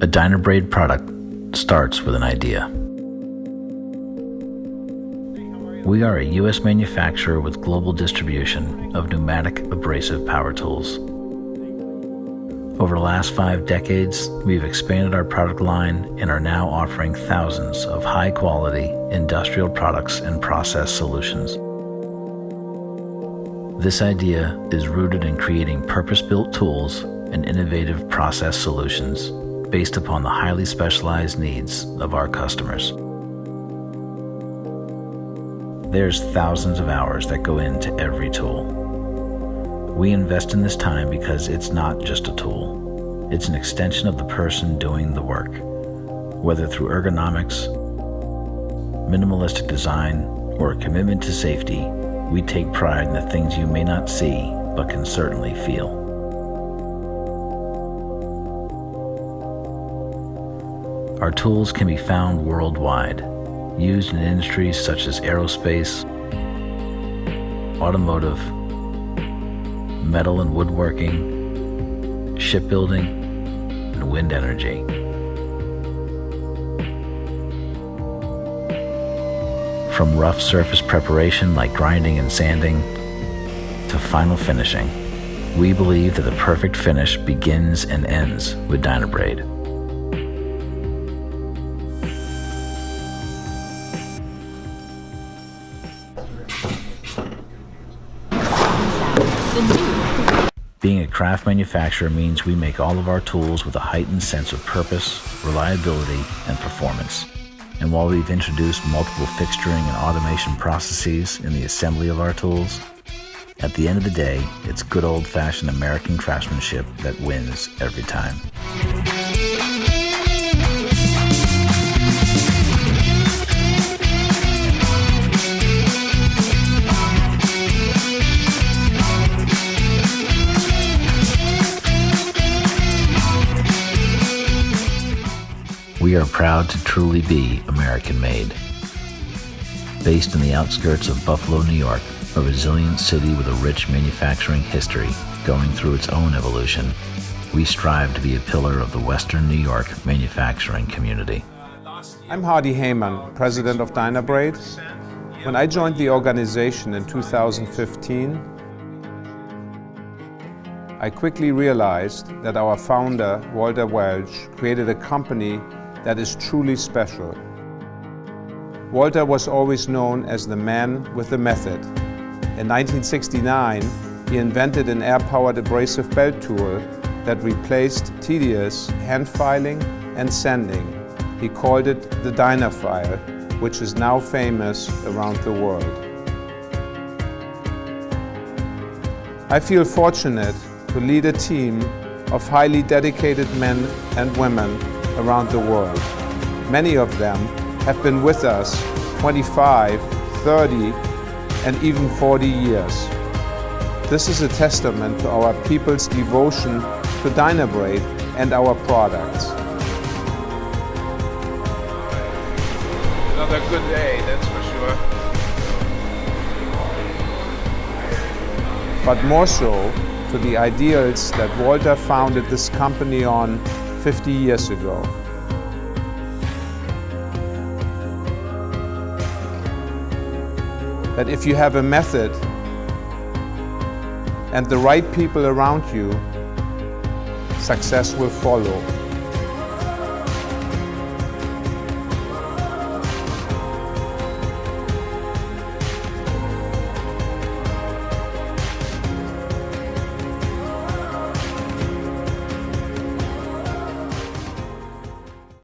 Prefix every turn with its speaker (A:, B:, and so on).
A: A Dynabrade product starts with an idea. We are a U.S. manufacturer with global distribution of pneumatic abrasive power tools. Over the last 5 decades, we've expanded our product line and are now offering thousands of high-quality industrial products and process solutions. This idea is rooted in creating purpose-built tools and innovative process solutions based upon the highly specialized needs of our customers. There's thousands of hours that go into every tool. We invest in this time because it's not just a tool. It's an extension of the person doing the work. Whether through ergonomics, minimalistic design, or a commitment to safety, we take pride in the things you may not see but can certainly feel. Our tools can be found worldwide, used in industries such as aerospace, automotive, metal and woodworking, shipbuilding, and wind energy. From rough surface preparation like grinding and sanding to final finishing, we believe that the perfect finish begins and ends with Dynabrade. Being a craft manufacturer means we make all of our tools with a heightened sense of purpose, reliability, and performance. And while we've introduced multiple fixturing and automation processes in the assembly of our tools, at the end of the day, it's good old-fashioned American craftsmanship that wins every time. We are proud to truly be American-made. Based in the outskirts of Buffalo, New York, a resilient city with a rich manufacturing history going through its own evolution, we strive to be a pillar of the Western New York manufacturing community.
B: I'm Hardy Heyman, president of Dynabrade. When I joined the organization in 2015, I quickly realized that our founder, Walter Welch, created a company that is truly special. Walter was always known as the man with the method. In 1969, he invented an air-powered abrasive belt tool that replaced tedious hand filing and sanding. He called it the Dynafile, which is now famous around the world. I feel fortunate to lead a team of highly dedicated men and women around the world. Many of them have been with us 25, 30, and even 40 years. This is a testament to our people's devotion to Dynabrade and our products. Another good day, that's for sure. But more so to the ideals that Walter founded this company on 50 years ago. That if you have a method and the right people around you, success will follow.